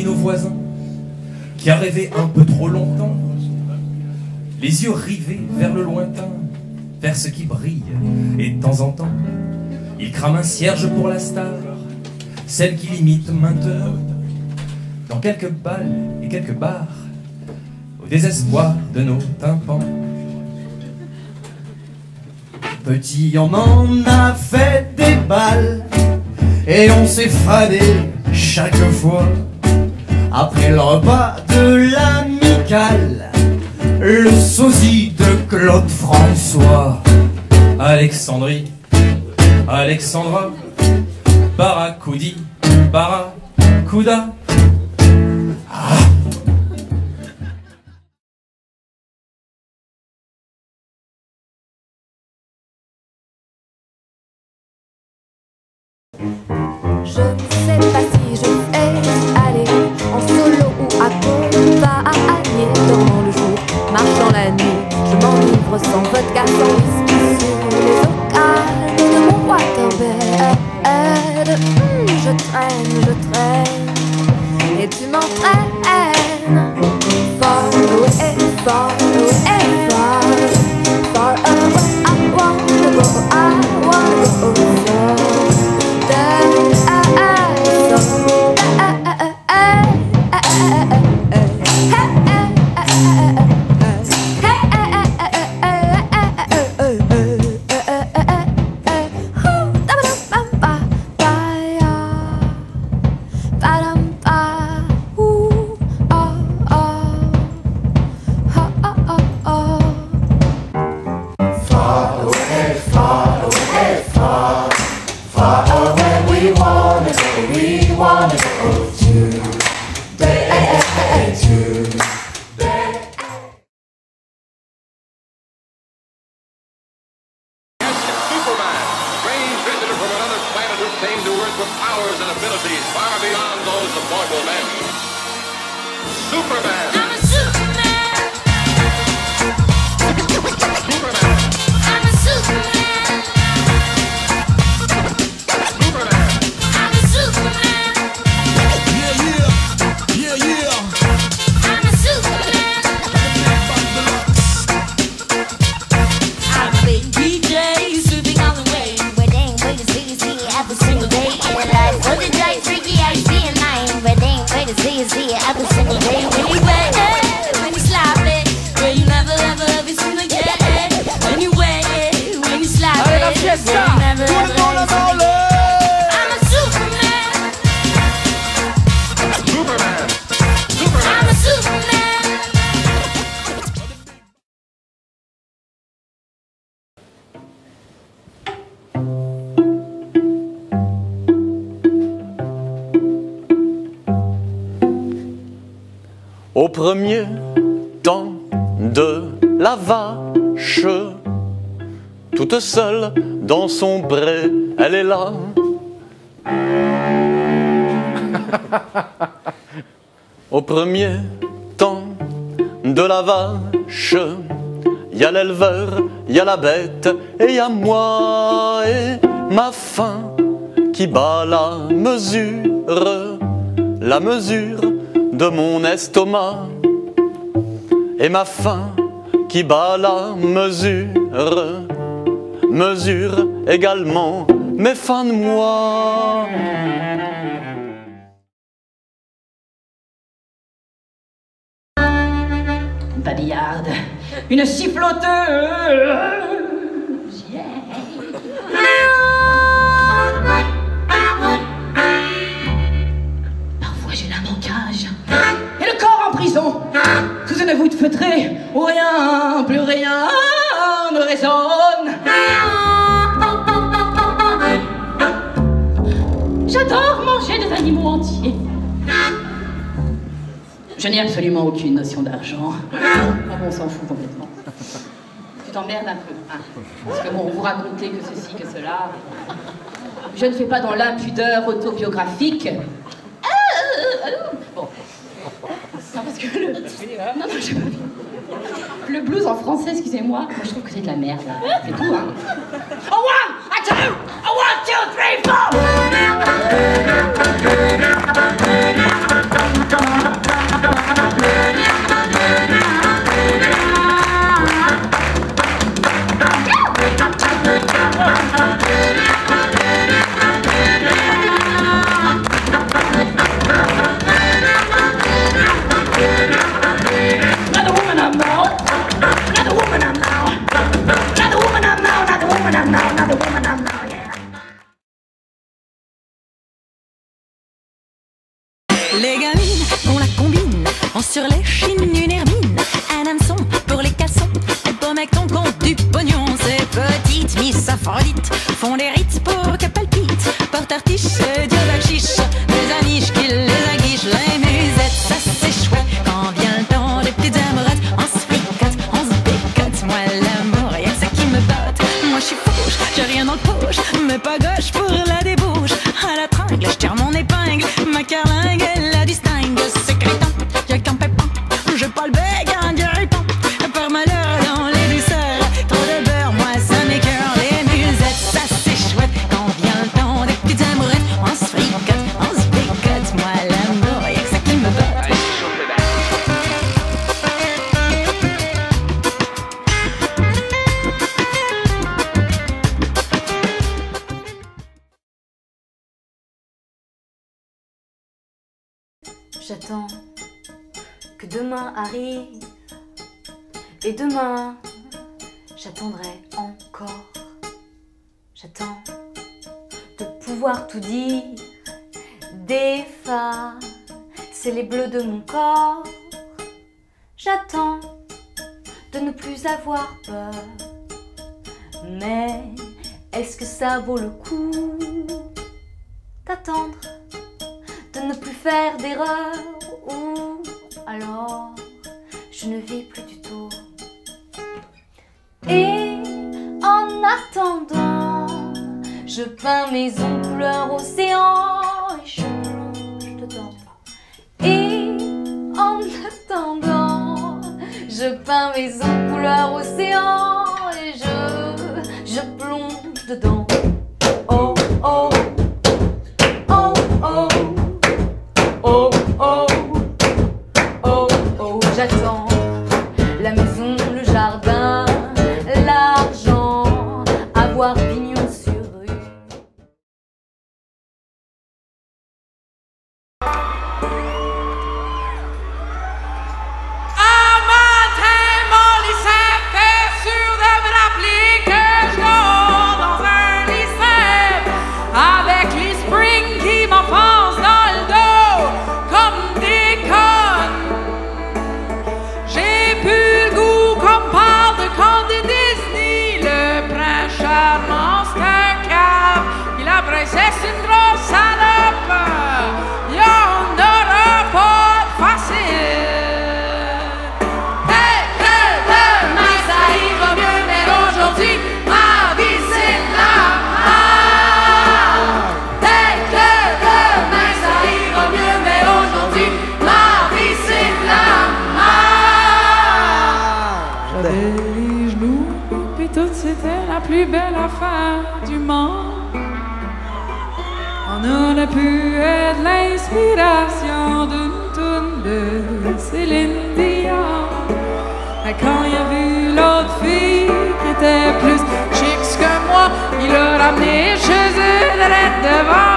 parmi nos voisins qui a rêvé un peu trop longtemps, les yeux rivés vers le lointain, vers ce qui brille, et de temps en temps, il crame un cierge pour la star, celle qui l'imite maintenant, dans quelques balles et quelques bars, au désespoir de nos tympans. Petit, on en a fait des balles, et on s'est fadé chaque fois. Après le repas de l'amicale, le sosie de Claude François. Alexandrie, Alexandra, Barracoudi, Barracuda. Ah. Je ne sais pas si je vais aller en solo ou accompagné. Dormant le jour, marchant la nuit, je m'enivre sans vodka, sans whisky sur les eaux calmes de mon waterbed. Je traîne, et tu m'entraînes. Far away, far away, far away. I wanna go far. Au premier temps de la vache, toute seule dans son pré, elle est là. Au premier temps de la vache, il y a l'éleveur, il y a la bête, et il y a moi et ma faim qui bat la mesure de mon estomac, et ma faim qui bat la mesure également mes fins de mois. Une babillarde, une siffloteuse, yeah. Parfois j'ai l'âme en cage et le corps en prison, sous une voûte feutrée où rien, plus rien ne résonne. J'adore manger des animaux entiers. Je n'ai absolument aucune notion d'argent. Ah bon, on s'en fout complètement. Tu t'emmerdes un peu. Hein, parce que bon, vous racontez que ceci, que cela. Je ne fais pas dans l'impudeur autobiographique. Bon. Non, parce que le... Non, j'ai pas vu. Le blues en français, excusez-moi, moi je trouve que c'est de la merde. C'est tout, hein. A one, a two, a 1, 2, 3, 4. du pognon. Ces petites Miss Aphrodite font des rites pour qu'elles palpitent. Portent artiches, diable chiche, des aniches qui les aguichent. Les musettes, ça c'est chouette. Quand vient le temps des petites amourettes, on se fricote, on se bécote. Moi l'amour, y'a que ça qui me botte. Moi je suis fauche, j'ai rien dans le poche, mais pas gauche pour la débauche. À la tringle, je tire mon épingle, ma carlingue, elle la distingue. C'est crétin, y'a qu'un pépin, j'ai pas le bec, un guéripin. Par malheur dans les douceurs, trop de beurre, moi ça m'écœure. Les musettes, ça c'est chouette. Quand vient le temps des petites amourettes, on se fricote, on se bécote. Moi l'amour, y'a que ça qui me botte. J'attends que demain arrive, et demain j'attendrai encore. J'attends de pouvoir tout dire, d'effacer les bleus de mon corps. J'attends de ne plus avoir peur, mais est-ce que ça vaut le coup d'attendre, de ne plus faire d'erreur, ou alors je ne vis plus du tout. Et en attendant, je peins mes ongles couleur océan et je plonge dedans. Et en attendant, je peins mes ongles couleur océan et je plonge dedans. Oh oh. Oh oh. Oh oh, oh oh, j'attends la maison, le jardin, l'argent, avoir pignon sur rue. À matin, mon lycée fait sûr de me rappeler que je dors dans un lycée avec les springs qui m'enfoncent dans le dos comme des connes. J'ai plus le goût qu'on parle de contes de Disney. Le prince charmant c'est un cave et la princesse une grosse salope. Y'en aura pas de facile. Hey, demain ça ira mieux, mais aujourd'hui ma vie c'est de la merde. Hey, demain ça ira mieux, mais aujourd'hui ma vie c'est de la merde. J'avais les genoux puis tout c'était la plus belle affaire du monde. On aurait pu être l'inspiration d'une toune de Céline Dion. Mais quand il a vu l'autre fille qui était plus chic que moi, il l'a ramené chez eux, direct devant